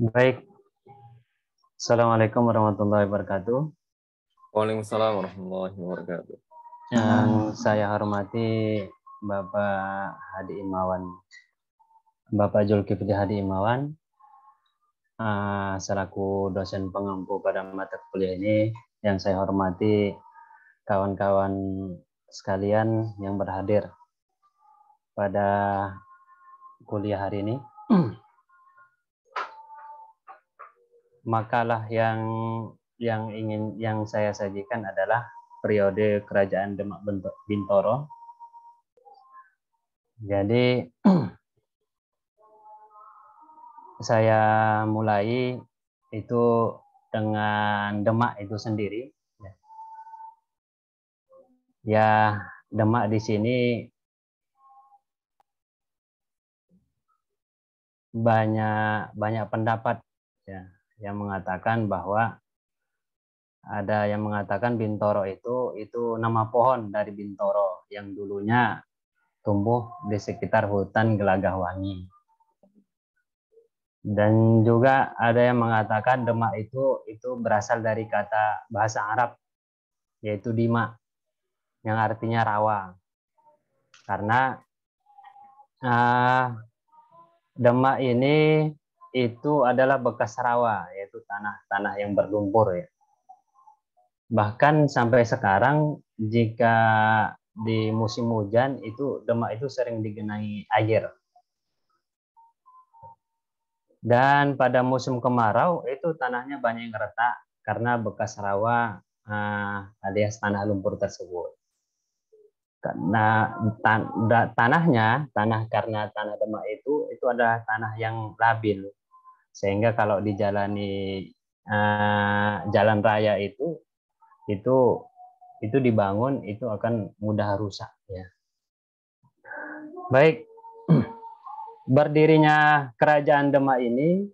Baik, Assalamualaikum warahmatullahi wabarakatuh. Waalaikumsalam warahmatullahi wabarakatuh. Yang saya hormati Bapak Hadi Imawan, Bapak Zulkifli Hadi Imawan, selaku dosen pengampu pada mata kuliah ini. Yang saya hormati kawan-kawan sekalian yang berhadir pada kuliah hari ini. Makalah yang saya sajikan adalah periode Kerajaan Demak Bintoro. Jadi saya mulai itu dengan Demak itu sendiri. Ya, Demak di sini banyak pendapat ya, yang mengatakan bahwa ada yang mengatakan Bintoro itu nama pohon dari Bintoro yang dulunya tumbuh di sekitar hutan Gelagah Wangi. Dan juga ada yang mengatakan Demak itu berasal dari kata bahasa Arab yaitu Dima yang artinya rawa. Karena Demak ini itu adalah bekas rawa, yaitu tanah-tanah yang berlumpur ya. Bahkan sampai sekarang jika di musim hujan itu Demak itu sering digenangi air. Dan pada musim kemarau itu tanahnya banyak yang retak karena bekas rawa alias tanah lumpur tersebut. Karena tanah karena tanah Demak itu adalah tanah yang labil, sehingga kalau dijalani jalan raya itu dibangun itu akan mudah rusak ya. Baik, berdirinya Kerajaan Demak ini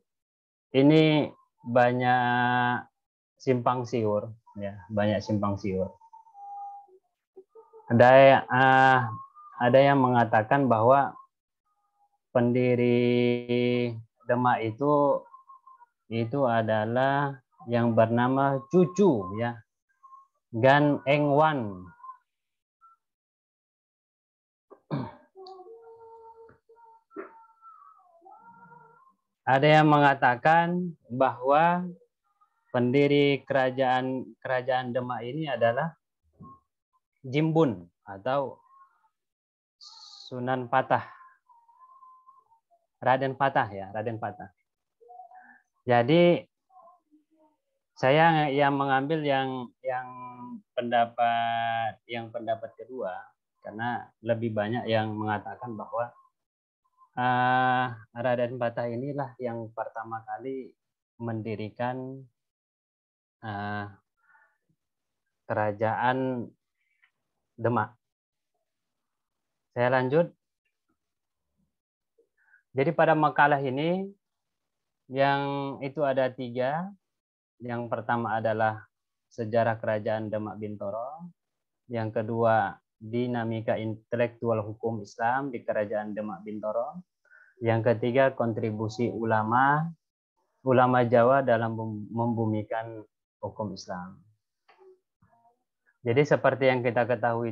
banyak simpang siur ya, banyak simpang siur. Ada yang mengatakan bahwa pendiri Demak itu adalah yang bernama Cucu ya, Gan Eng Wan. Ada yang mengatakan bahwa pendiri kerajaan Demak ini adalah Jimbun atau Sunan Patah, Raden Patah ya, Raden Patah. Jadi saya yang mengambil yang pendapat kedua karena lebih banyak yang mengatakan bahwa Raden Patah inilah yang pertama kali mendirikan kerajaan Demak. Saya lanjut. Jadi pada makalah ini yang itu ada 3. Yang pertama adalah sejarah kerajaan Demak Bintoro. Yang kedua, dinamika intelektual hukum Islam di kerajaan Demak Bintoro. Yang ketiga, kontribusi ulama Jawa dalam membumikan hukum Islam. Jadi seperti yang kita ketahui,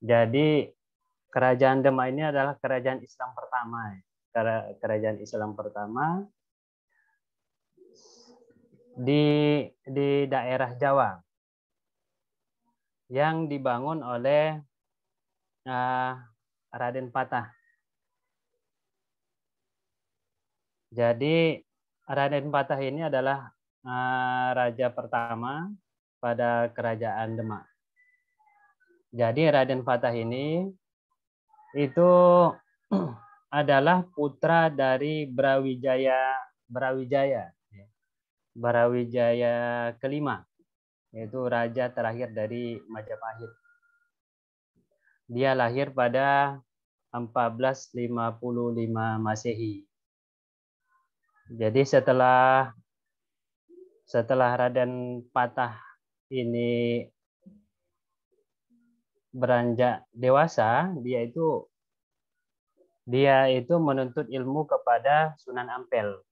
jadi kerajaan Demak ini adalah kerajaan Islam pertama. Kerajaan Islam pertama di daerah Jawa yang dibangun oleh Raden Patah. Jadi Raden Patah ini adalah raja pertama pada kerajaan Demak. Jadi Raden Patah ini itu adalah putra dari Brawijaya kelima, yaitu raja terakhir dari Majapahit. Dia lahir pada 1455 Masehi. Jadi setelah Raden Patah ini beranjak dewasa, dia itu dia itu menuntut ilmu kepada Sunan Ampel.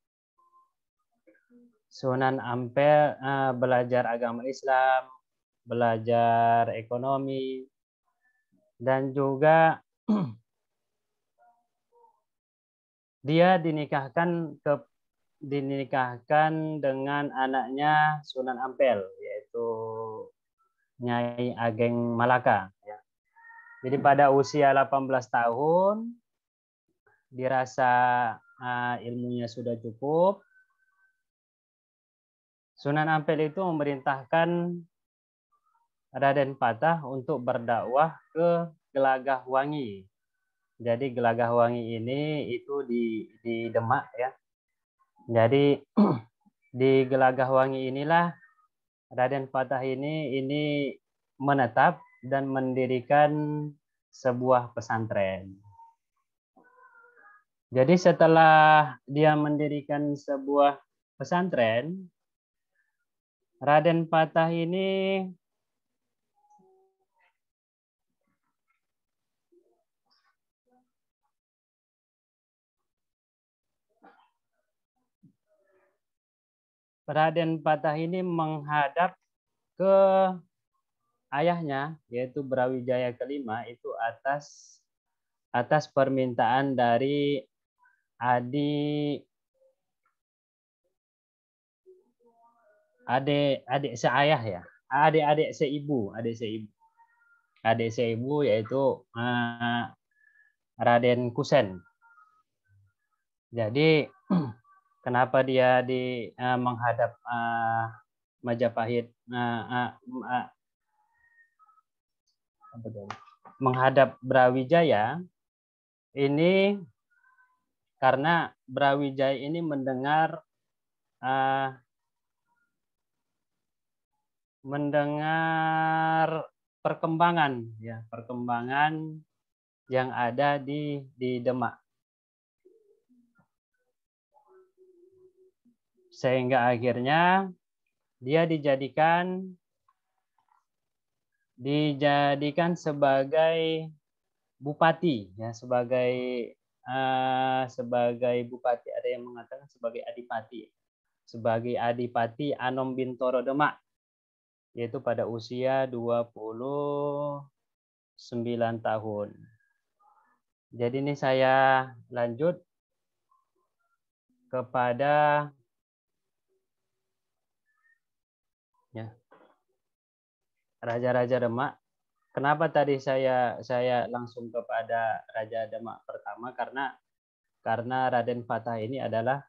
Sunan Ampel belajar agama Islam, belajar ekonomi, dan juga dia dinikahkan dengan anaknya Sunan Ampel, yaitu Nyai Ageng Malaka. Jadi pada usia 18 tahun dirasa ilmunya sudah cukup. Sunan Ampel itu memerintahkan Raden Patah untuk berdakwah ke Gelagahwangi. Jadi Gelagahwangi ini itu di Demak ya. Jadi di Gelagahwangi inilah Raden Patah ini menetap dan mendirikan sebuah pesantren. Jadi setelah dia mendirikan sebuah pesantren, Raden Patah ini menghadap ke ayahnya, yaitu Brawijaya kelima, itu atas permintaan dari adik seayah ya, adik seibu yaitu Raden Kusen. Jadi kenapa dia menghadap Majapahit, menghadap Brawijaya ini karena Brawijaya ini mendengar perkembangan yang ada di Demak, sehingga akhirnya dia dijadikan sebagai bupati ya, sebagai bupati, ada yang mengatakan sebagai adipati Anom Bintoro Demak, yaitu pada usia 29 tahun. Jadi ini saya lanjut kepada Raja-Raja Demak. Kenapa tadi saya langsung kepada Raja Demak pertama, karena Raden Patah ini adalah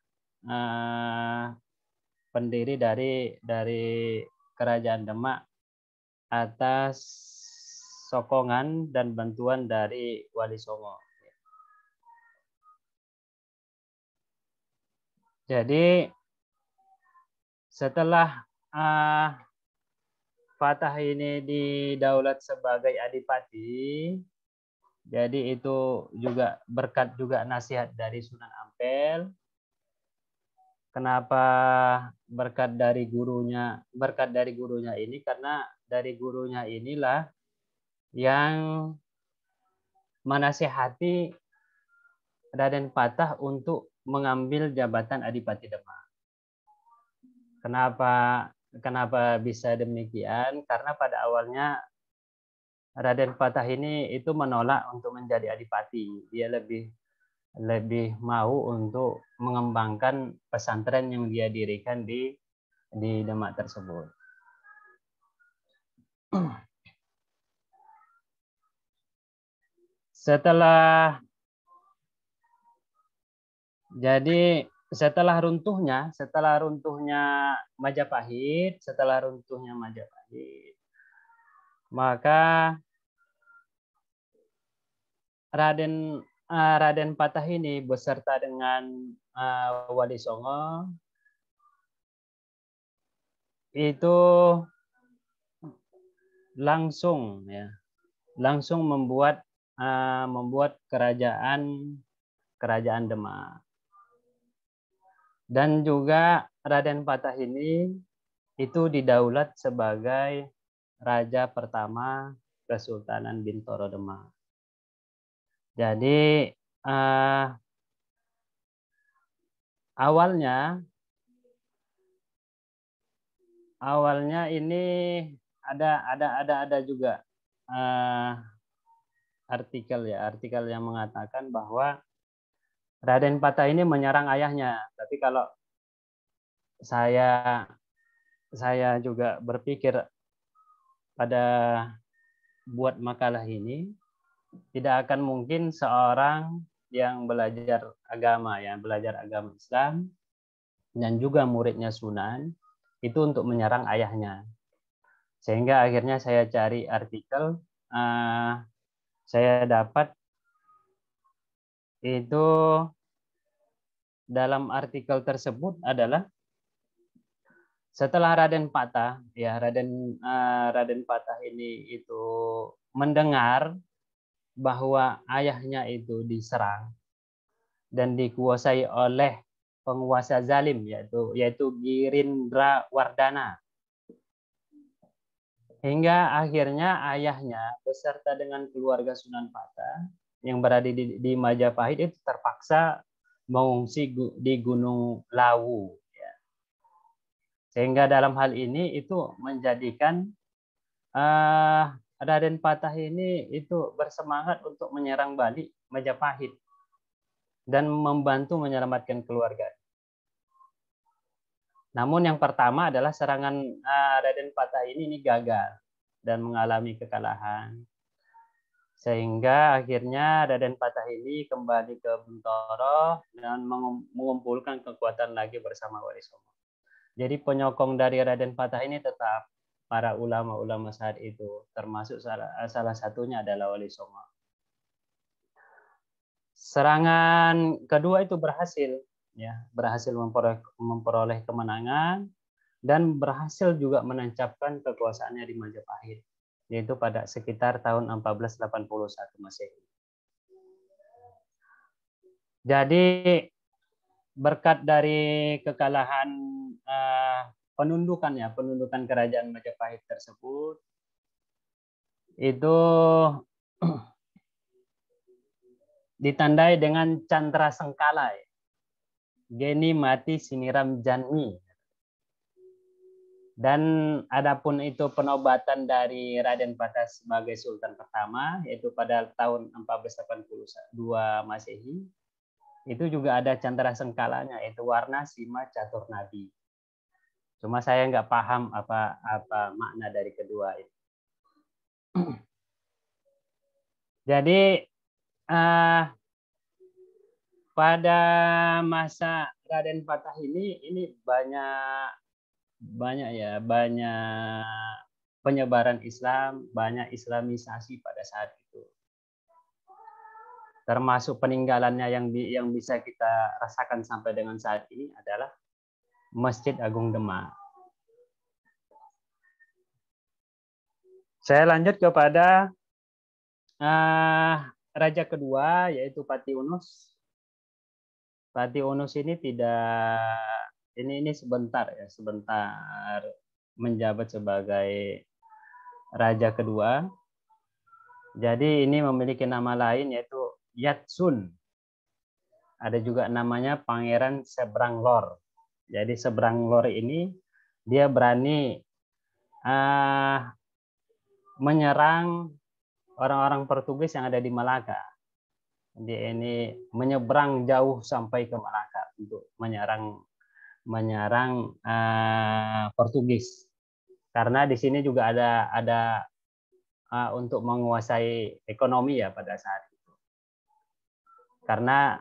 pendiri dari Kerajaan Demak atas sokongan dan bantuan dari Wali Songo. Jadi setelah Patah ini didaulat sebagai adipati, jadi itu juga berkat juga nasihat dari Sunan Ampel. Kenapa berkat dari gurunya ini? Karena dari gurunya inilah yang menasihati Raden Patah untuk mengambil jabatan Adipati Demak. Kenapa bisa demikian? Karena pada awalnya Raden Patah ini itu menolak untuk menjadi adipati. Dia lebih mau untuk mengembangkan pesantren yang dia dirikan di Demak tersebut. Setelah runtuhnya Majapahit, maka Raden Patah ini beserta dengan Wali Songo itu langsung membuat kerajaan Demak. Dan juga Raden Patah ini itu didaulat sebagai raja pertama Kesultanan Bintoro Demak. Jadi awalnya ini ada juga artikel yang mengatakan bahwa Raden Patah ini menyerang ayahnya. Tapi kalau saya juga berpikir pada buat makalah ini, tidak akan mungkin seorang yang belajar agama Islam dan juga muridnya Sunan itu untuk menyerang ayahnya. Sehingga akhirnya saya cari artikel, saya dapat itu dalam artikel tersebut adalah setelah Raden Patah, Raden Patah ini itu mendengar bahwa ayahnya itu diserang dan dikuasai oleh penguasa zalim yaitu Girindra Wardana. Hingga akhirnya ayahnya beserta dengan keluarga Sunan Patah yang berada di Majapahit itu terpaksa mengungsi di Gunung Lawu. Sehingga dalam hal ini itu menjadikan Raden Patah ini itu bersemangat untuk menyerang balik Majapahit dan membantu menyelamatkan keluarga. Namun yang pertama adalah serangan Raden Patah ini gagal dan mengalami kekalahan. Sehingga akhirnya Raden Patah ini kembali ke Bintoro dan mengumpulkan kekuatan lagi bersama Wali Songo. Jadi penyokong dari Raden Patah ini tetap para ulama-ulama saat itu, termasuk salah satunya adalah Wali Songo. Serangan kedua itu berhasil memperoleh kemenangan dan berhasil juga menancapkan kekuasaannya di Majapahit, yaitu pada sekitar tahun 1481 Masehi. Jadi berkat dari kekalahan penundukan kerajaan Majapahit tersebut itu ditandai dengan Candra Sengkala, Geni Mati Siniram Janmi. Dan adapun itu penobatan dari Raden Patah sebagai Sultan pertama, yaitu pada tahun 1482 Masehi, itu juga ada Candra Sengkalanya, yaitu Warna Sima Catur Nabi. Cuma saya nggak paham apa makna dari kedua itu. Jadi pada masa Raden Patah ini banyak penyebaran Islam, banyak Islamisasi pada saat itu. Termasuk peninggalannya yang bisa kita rasakan sampai dengan saat ini adalah Masjid Agung Demak. Saya lanjut kepada raja kedua, yaitu Pati Unus. Pati Unus ini ini sebentar menjabat sebagai raja kedua. Jadi ini memiliki nama lain yaitu Yatsun. Ada juga namanya Pangeran Sebranglor. Jadi Sebranglor ini dia berani menyerang orang-orang Portugis yang ada di Malaka. Dia ini menyeberang jauh sampai ke Malaka untuk menyerang Portugis. Karena di sini juga ada untuk menguasai ekonomi pada saat itu. Karena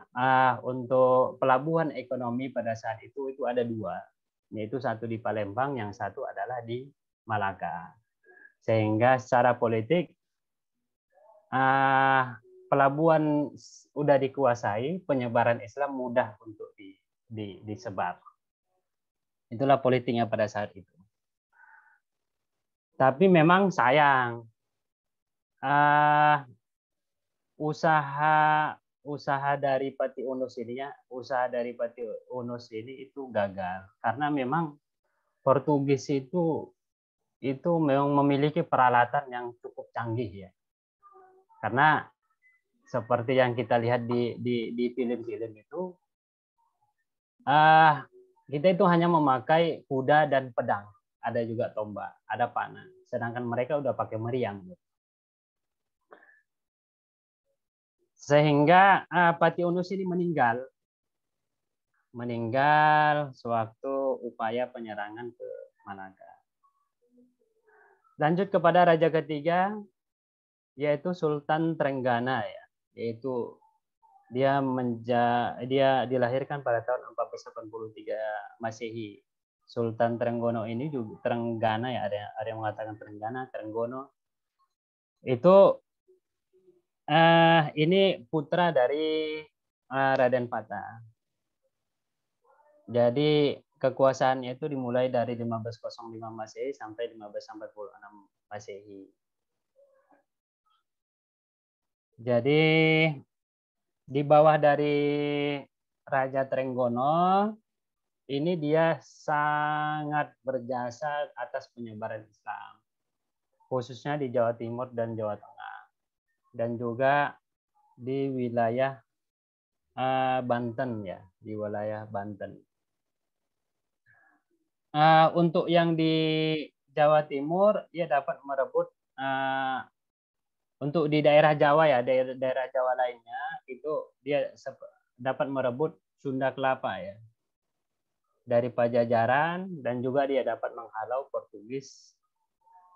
untuk pelabuhan ekonomi pada saat itu ada dua, yaitu satu di Palembang, yang satu adalah di Malaka. Sehingga secara politik pelabuhan udah dikuasai, penyebaran Islam mudah untuk disebar. Itulah politiknya pada saat itu. Tapi memang sayang, usaha dari Pati Unus ini itu gagal karena memang Portugis itu memang memiliki peralatan yang cukup canggih ya. Karena seperti yang kita lihat di film-film itu, kita itu hanya memakai kuda dan pedang, ada juga tombak, ada panah, sedangkan mereka udah pakai meriam. Sehingga Pati Unus ini meninggal sewaktu upaya penyerangan ke Malaka. Lanjut kepada raja ketiga, yaitu Sultan Trenggana, ya, yaitu dia dilahirkan pada tahun 1483 Masehi. Sultan Trenggono ini juga Trenggana, ya, ada yang mengatakan Trenggana, Trenggono. Itu ini putra dari Raden Patah. Jadi kekuasaannya itu dimulai dari 1505 Masehi sampai 1546 Masehi. Jadi di bawah dari Raja Trenggono ini dia sangat berjasa atas penyebaran Islam, khususnya di Jawa Timur dan Jawa Tengah, dan juga di wilayah Banten, ya, di wilayah Banten. Untuk yang di Jawa Timur, ia dapat merebut untuk di daerah Jawa, ya, daerah Jawa lainnya itu dia dapat merebut Sunda Kelapa, ya, dari Pajajaran, dan juga dia dapat menghalau Portugis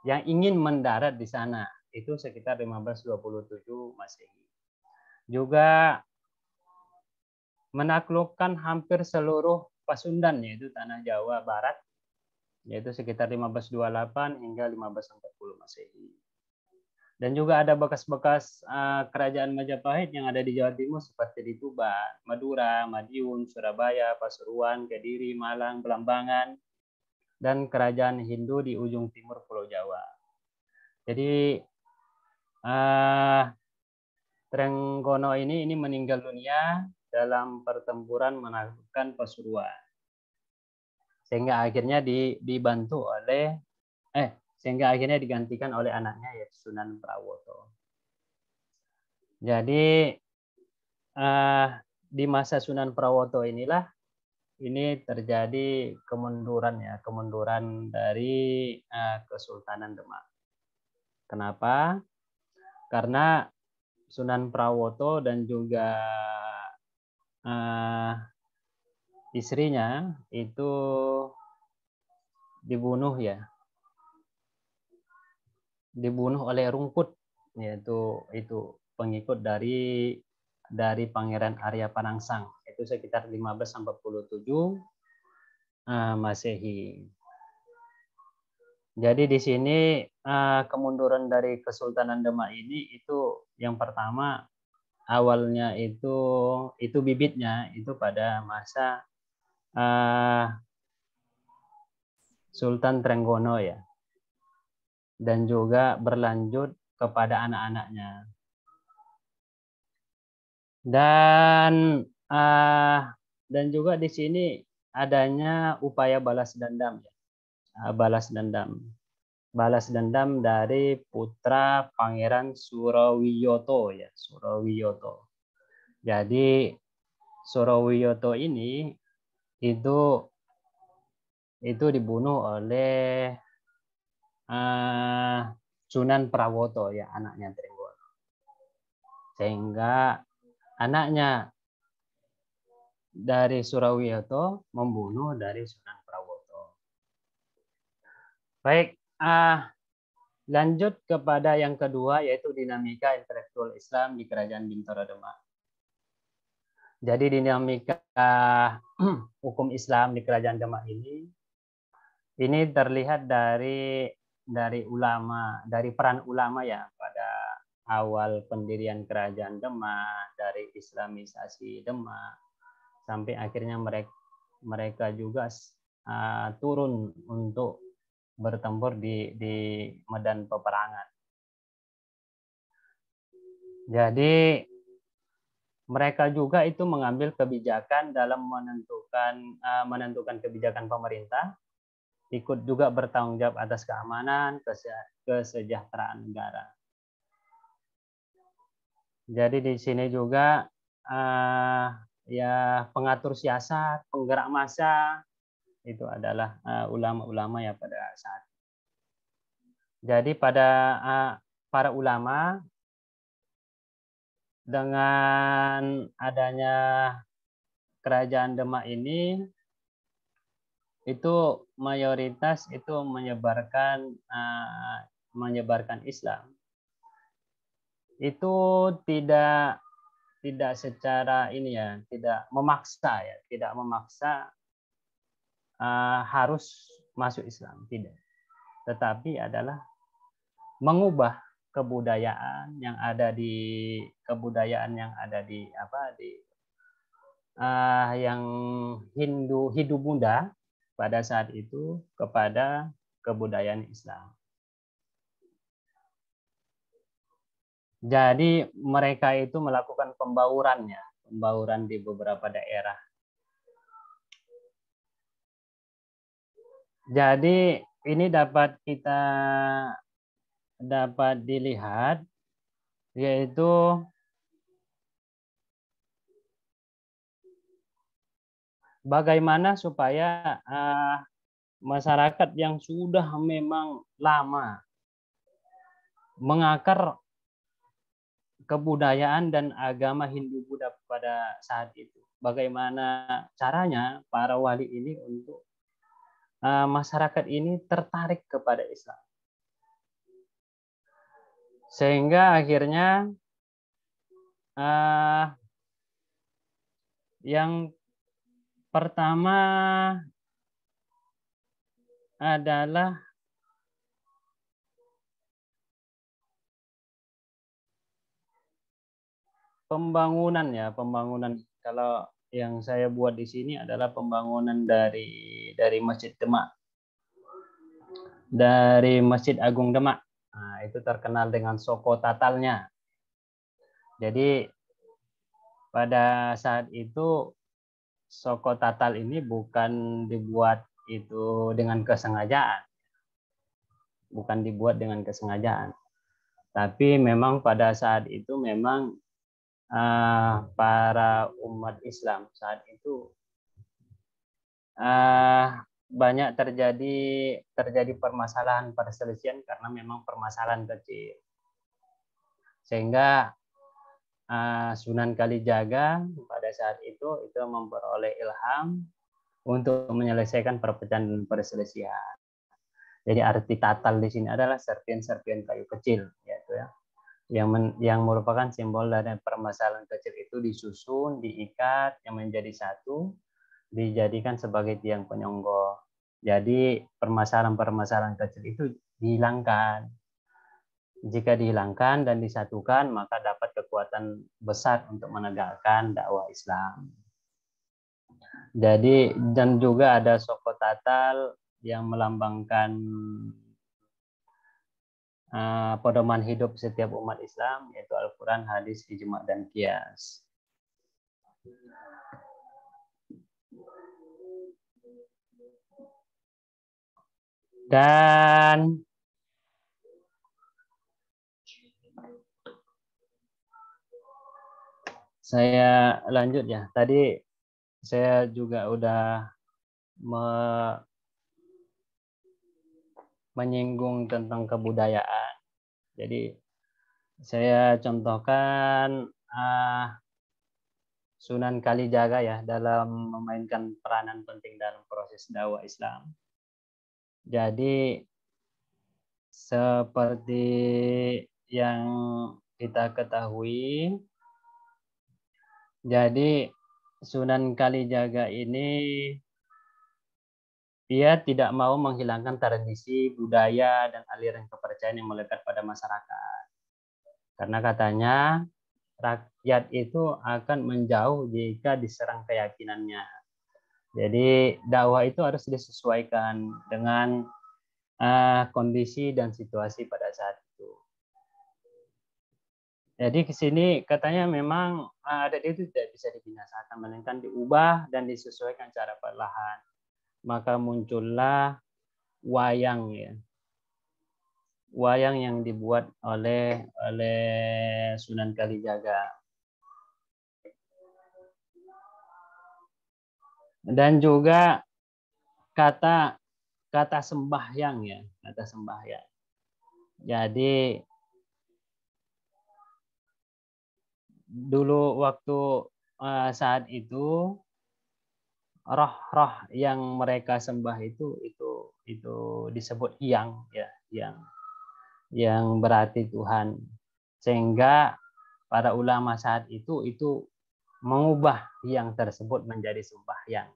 yang ingin mendarat di sana. Itu sekitar 1527 Masehi. Juga menaklukkan hampir seluruh Pasundan, yaitu tanah Jawa Barat, yaitu sekitar 1528 hingga 1540 Masehi. Dan juga ada bekas-bekas kerajaan Majapahit yang ada di Jawa Timur seperti di Tuban, Madura, Madiun, Surabaya, Pasuruan, Kediri, Malang, Belambangan, dan kerajaan Hindu di ujung timur Pulau Jawa. Jadi Trenggono ini meninggal dunia dalam pertempuran menaklukkan Pasuruan, sehingga akhirnya dibantu oleh sehingga akhirnya digantikan oleh anaknya, yaitu Sunan Prawoto. Jadi di masa Sunan Prawoto inilah ini terjadi kemunduran, ya, kemunduran dari Kesultanan Demak. Kenapa? Karena Sunan Prawoto dan juga istrinya itu dibunuh, ya, dibunuh oleh Rungkut, yaitu pengikut dari Pangeran Arya Panangsang. Itu sekitar 1547 Masehi. Jadi di sini kemunduran dari Kesultanan Demak ini itu yang pertama awalnya itu bibitnya itu pada masa Sultan Trenggono, ya, dan juga berlanjut kepada anak-anaknya. Dan juga di sini adanya upaya balas dendam, ya. Balas dendam dari putra Pangeran Surawiyoto, ya, Surawiyoto. Jadi Surawiyoto ini itu dibunuh oleh Sunan Prawoto, ya, anaknya Trenggono. Sehingga anaknya dari Surawiyoto membunuh dari Sunan Prawoto. Baik, lanjut kepada yang kedua, yaitu dinamika intelektual Islam di Kerajaan Bintoro Demak. Jadi dinamika hukum Islam di Kerajaan Demak ini terlihat dari ulama, dari peran ulama, ya, pada awal pendirian Kerajaan Demak, dari Islamisasi Demak, sampai akhirnya mereka juga turun untuk bertempur di medan peperangan. Jadi mereka juga itu mengambil kebijakan dalam menentukan kebijakan pemerintah, ikut juga bertanggung jawab atas keamanan, kesejahteraan negara. Jadi di sini juga ya pengatur siasat, penggerak massa itu adalah ulama-ulama ya pada saat. Jadi pada para ulama dengan adanya kerajaan Demak ini itu mayoritas itu menyebarkan Islam. Itu tidak secara ini ya, tidak memaksa ya, tidak memaksa harus masuk Islam, tidak. Tetapi adalah mengubah kebudayaan yang ada di yang Hindu Buddha pada saat itu kepada kebudayaan Islam. Jadi mereka itu melakukan pembauran di beberapa daerah. Jadi ini dapat dilihat yaitu bagaimana supaya masyarakat yang sudah memang lama mengakar kebudayaan dan agama Hindu Buddha pada saat itu. Bagaimana caranya para wali ini untuk masyarakat ini tertarik kepada Islam. Sehingga akhirnya yang pertama adalah pembangunan. Kalau yang saya buat di sini adalah pembangunan dari Masjid Demak, dari Masjid Agung Demak. Nah, itu terkenal dengan Soko Tatalnya. Jadi pada saat itu Soko Tatal ini bukan dibuat itu dengan kesengajaan, tapi memang pada saat itu memang para umat Islam saat itu banyak terjadi perselisihan karena memang permasalahan kecil, sehingga Sunan Kalijaga pada saat itu memperoleh ilham untuk menyelesaikan perpecahan dan perselisihan. Jadi arti tatal di sini adalah serpian-serpian kayu kecil, yaitu ya, yang merupakan simbol dari permasalahan kecil itu disusun, diikat, yang menjadi satu, dijadikan sebagai tiang penyangga. Jadi permasalahan-permasalahan kecil itu dihilangkan. Jika dihilangkan dan disatukan, maka dapat kekuatan besar untuk menegakkan dakwah Islam. Jadi dan juga ada Soko Tatal yang melambangkan pedoman hidup setiap umat Islam, yaitu Al-Quran, hadis, ijma, dan qiyas. Dan saya lanjut ya. Tadi saya juga udah menyinggung tentang kebudayaan. Jadi saya contohkan Sunan Kalijaga ya dalam memainkan peranan penting dalam proses dakwah Islam. Jadi seperti yang kita ketahui, jadi Sunan Kalijaga ini dia tidak mau menghilangkan tradisi, budaya, dan aliran kepercayaan yang melekat pada masyarakat. Karena katanya rakyat itu akan menjauh jika diserang keyakinannya. Jadi dakwah itu harus disesuaikan dengan kondisi dan situasi pada saat itu. Jadi ke sini katanya memang adat itu tidak bisa dibinasakan, melainkan diubah dan disesuaikan secara perlahan. Maka muncullah wayang ya. wayang yang dibuat oleh Sunan Kalijaga. Dan juga kata sembahyang ya, kata sembahyang. Jadi dulu waktu saat itu roh-roh yang mereka sembah itu disebut hyang ya, yang berarti Tuhan. Sehingga para ulama saat itu mengubah hyang tersebut menjadi sembahyang.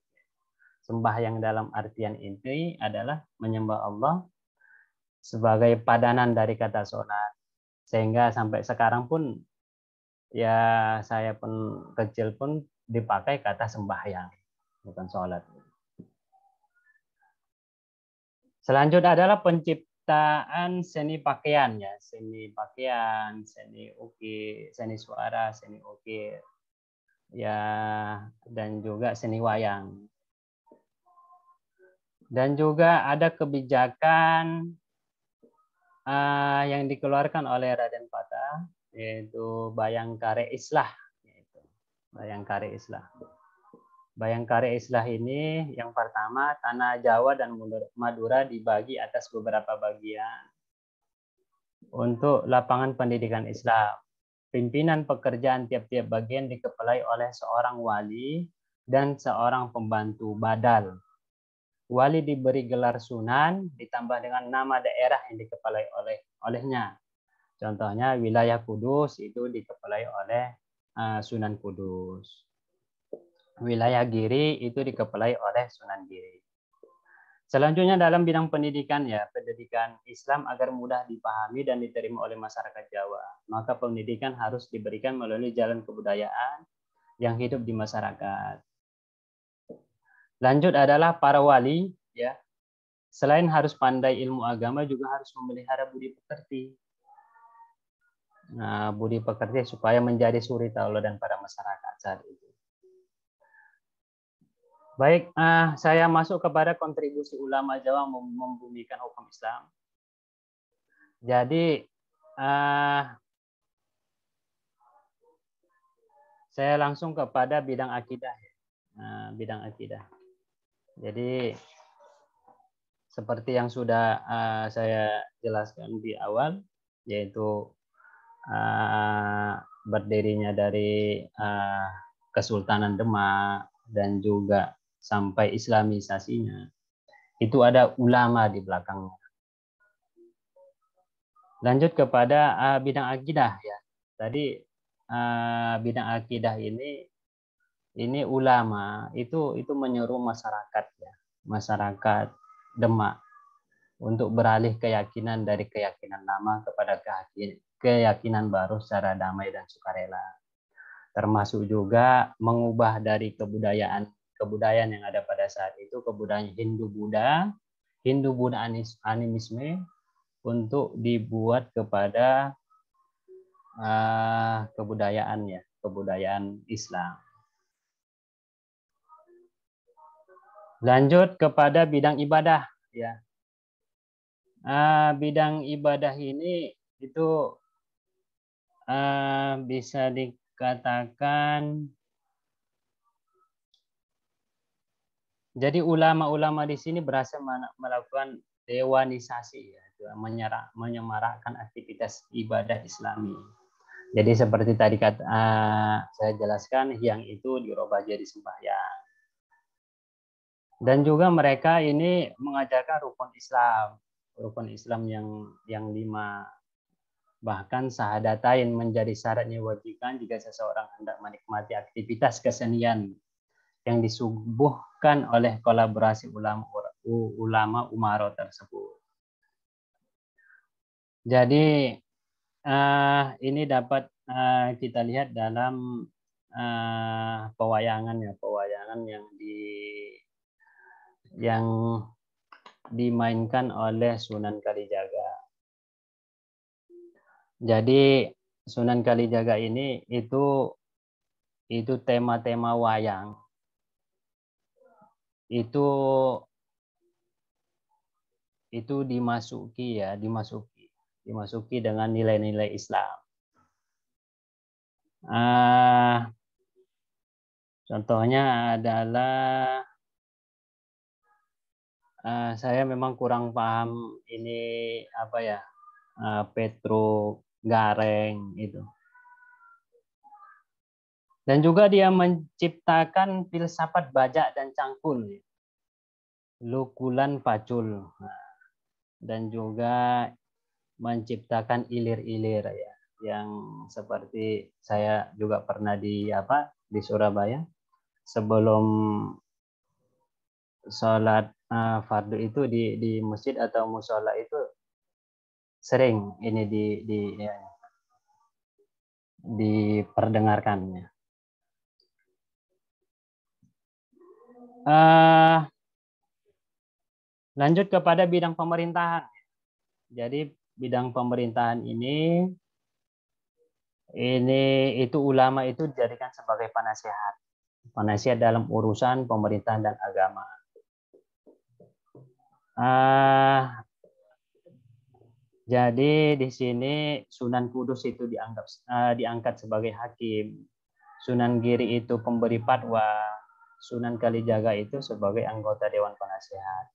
Sembahyang dalam artian ini adalah menyembah Allah sebagai padanan dari kata sholat. Sehingga sampai sekarang pun ya saya pun kecil pun dipakai kata sembahyang, bukan sholat. Selanjutnya adalah penciptaan seni pakaian ya, seni pakaian, seni ukir, seni suara, seni ukir ya, dan juga seni wayang. Dan juga ada kebijakan yang dikeluarkan oleh Raden Patah, yaitu Bayangkari Islah. Bayangkari Islah. Bayangkari Islah ini yang pertama, tanah Jawa dan Madura dibagi atas beberapa bagian untuk lapangan pendidikan Islam. Pimpinan pekerjaan tiap-tiap bagian dikepalai oleh seorang wali dan seorang pembantu badal. Wali diberi gelar Sunan ditambah dengan nama daerah yang dikepalai olehnya. Contohnya wilayah Kudus itu dikepalai oleh Sunan Kudus. Wilayah Giri itu dikepalai oleh Sunan Giri. Selanjutnya dalam bidang pendidikan ya, pendidikan Islam agar mudah dipahami dan diterima oleh masyarakat Jawa. Maka pendidikan harus diberikan melalui jalan kebudayaan yang hidup di masyarakat. Lanjut adalah para wali ya. Selain harus pandai ilmu agama juga harus memelihara budi pekerti. Nah, budi pekerti supaya menjadi suri tauladan pada masyarakat saat itu. Baik, saya masuk kepada kontribusi ulama Jawa membumikan hukum Islam. Jadi, saya langsung kepada bidang akidah. Bidang akidah. Jadi, seperti yang sudah saya jelaskan di awal, yaitu berdirinya dari Kesultanan Demak dan juga sampai Islamisasinya, itu ada ulama di belakangnya. Lanjut kepada bidang akidah ya. Tadi bidang akidah ini ulama itu menyuruh masyarakat ya, masyarakat Demak untuk beralih keyakinan dari keyakinan lama kepada keyakinan baru secara damai dan sukarela. Termasuk juga mengubah dari kebudayaan yang ada pada saat itu, kebudayaan Hindu-Buddha animisme, untuk dibuat kepada kebudayaan Islam. Lanjut kepada bidang ibadah ya. Bidang ibadah ini itu bisa dikatakan, jadi ulama-ulama di sini berhasil melakukan dewanisasi ya, menyemarakkan aktivitas ibadah Islami. Jadi seperti tadi saya jelaskan, yang itu dirubah jadi sembahyang. Dan juga mereka ini mengajarkan rukun Islam yang 5. Bahkan syahadatain menjadi syarat diwajibkan jika seseorang hendak menikmati aktivitas kesenian yang disuguhkan oleh kolaborasi ulama umaro tersebut. Jadi ini dapat kita lihat dalam pewayangan yang dimainkan oleh Sunan Kalijaga. Jadi Sunan Kalijaga ini itu tema-tema wayang itu dimasuki dimasuki dengan nilai-nilai Islam. Contohnya adalah saya memang kurang paham ini apa ya, Petro Gareng itu. Dan juga dia menciptakan filsafat bajak dan cangkul, lukulan pacul, dan juga menciptakan ilir-ilir ya, yang seperti saya juga pernah di Surabaya sebelum sholat fardu itu di masjid atau musola itu sering ini diperdengarkannya. Lanjut kepada bidang pemerintahan. Jadi bidang pemerintahan ini itu ulama itu dijadikan sebagai penasihat dalam urusan pemerintahan dan agama. Jadi di sini Sunan Kudus itu diangkat sebagai hakim, Sunan Giri itu pemberi fatwa, Sunan Kalijaga itu sebagai anggota Dewan Penasihat.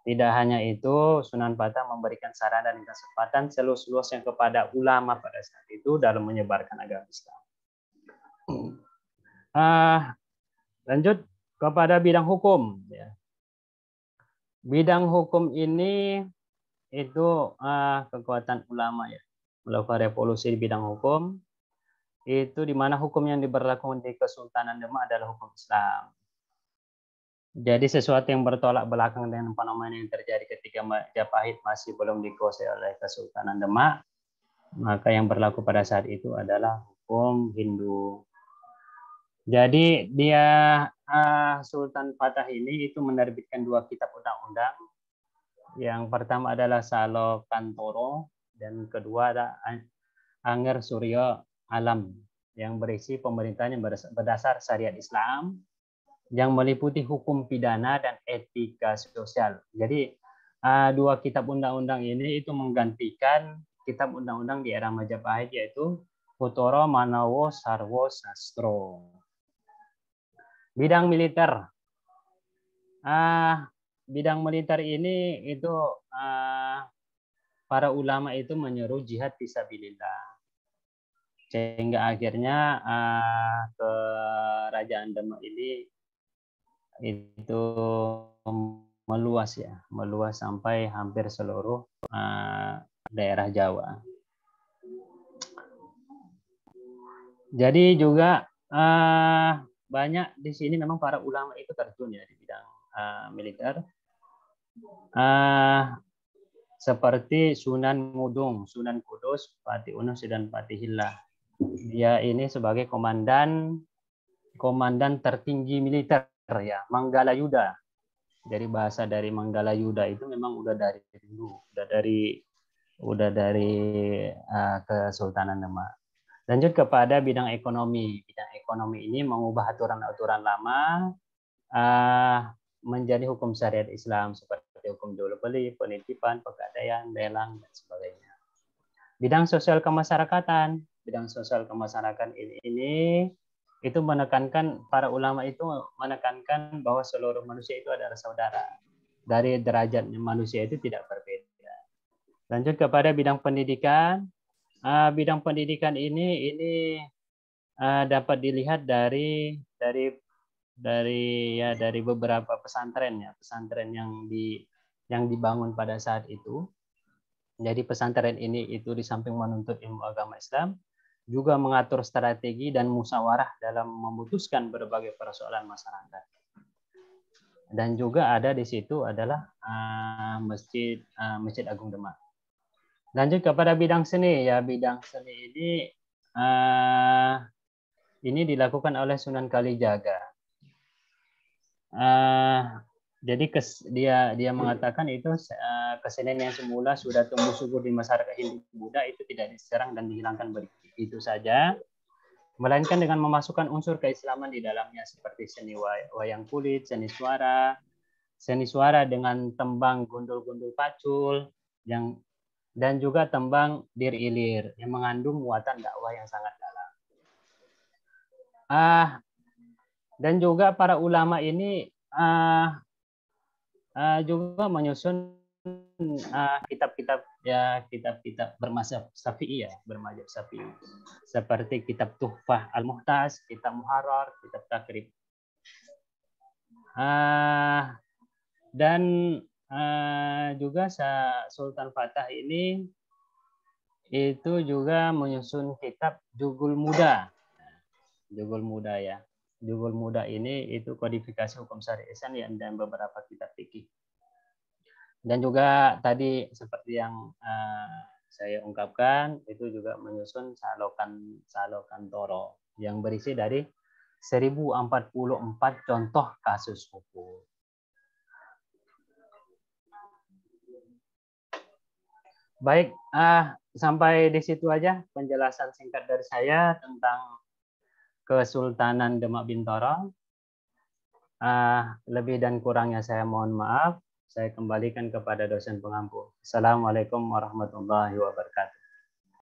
Tidak hanya itu, Sunan Patah memberikan saran dan kesempatan seluas-luasnya kepada ulama pada saat itu dalam menyebarkan agama Islam. Lanjut kepada bidang hukum. Bidang hukum ini itu kekuatan ulama ya, melakukan revolusi di bidang hukum. Itu di mana hukum yang diberlakukan di Kesultanan Demak adalah hukum Islam. Jadi sesuatu yang bertolak belakang dengan fenomena yang terjadi ketika Majapahit masih belum dikuasai oleh Kesultanan Demak, maka yang berlaku pada saat itu adalah hukum Hindu. Jadi dia Sultan Fatah ini itu menerbitkan 2 kitab undang-undang. Yang pertama adalah Salo Kantoro dan kedua ada Anger Suryo Alam yang berisi pemerintahan yang berdasar syariat Islam, yang meliputi hukum pidana dan etika sosial. Jadi 2 kitab undang-undang ini itu menggantikan kitab undang-undang di era Majapahit, yaitu Kutoro Manowo Sarwo Sastro. Bidang militer. Bidang militer ini itu para ulama itu menyeru jihad fisabilillah. Sehingga akhirnya kerajaan Demak ini itu meluas sampai hampir seluruh daerah Jawa. Jadi juga banyak di sini memang para ulama itu terjun ya di bidang militer. Seperti Sunan Ngudung, Sunan Kudus, Patih Unus dan Patih Hillah. Dia ini sebagai komandan tertinggi militer ya, Manggala Yuda. Dari bahasa dari Manggala Yuda itu memang udah dari dulu, udah dari Kesultanan Demak. Lanjut kepada bidang ekonomi. Bidang ekonomi ini mengubah aturan-aturan lama menjadi hukum syariat Islam seperti hukum jual beli, penitipan, pegadaian, lelang dan sebagainya. Bidang sosial kemasyarakatan. Bidang sosial kemasyarakatan ini itu menekankan, para ulama itu menekankan bahwa seluruh manusia itu adalah saudara. Dari derajat manusia itu tidak berbeda. Lanjut kepada bidang pendidikan. Bidang pendidikan ini dapat dilihat dari beberapa pesantren ya, pesantren yang dibangun pada saat itu. Jadi pesantren ini itu di samping menuntut ilmu agama Islam, juga mengatur strategi dan musyawarah dalam memutuskan berbagai persoalan masyarakat. Dan juga ada di situ adalah Masjid Agung Demak. Lanjut kepada bidang seni ya, bidang seni ini dilakukan oleh Sunan Kalijaga. Jadi dia mengatakan itu kesenian yang semula sudah tumbuh subur di masyarakat Hindu Buddha itu tidak diserang dan dihilangkan begitu saja, melainkan dengan memasukkan unsur keislaman di dalamnya seperti seni wayang kulit, seni suara dengan tembang gundul-gundul pacul, yang dan juga tembang Dir Ilir yang mengandung muatan dakwah yang sangat dalam. Dan juga para ulama ini juga menyusun kitab-kitab kitab-kitab bermazhab Syafi'i bermazhab Syafi'i. Seperti kitab Tuhfah Al-Muhtaj, kitab Muharrar, kitab Takrib. Dan juga Sultan Fatah ini itu juga menyusun kitab Jugul Muda. Jugul Muda ya. Jugul Muda ini itu kodifikasi hukum syari'i Islam dan beberapa kitab fikih. Dan juga tadi seperti yang saya ungkapkan itu juga menyusun Salokan Toro yang berisi dari 1044 contoh kasus hukum. Baik, sampai di situ aja penjelasan singkat dari saya tentang Kesultanan Demak Bintoro. Lebih dan kurangnya saya mohon maaf. Saya kembalikan kepada dosen pengampu. Assalamualaikum warahmatullahi wabarakatuh.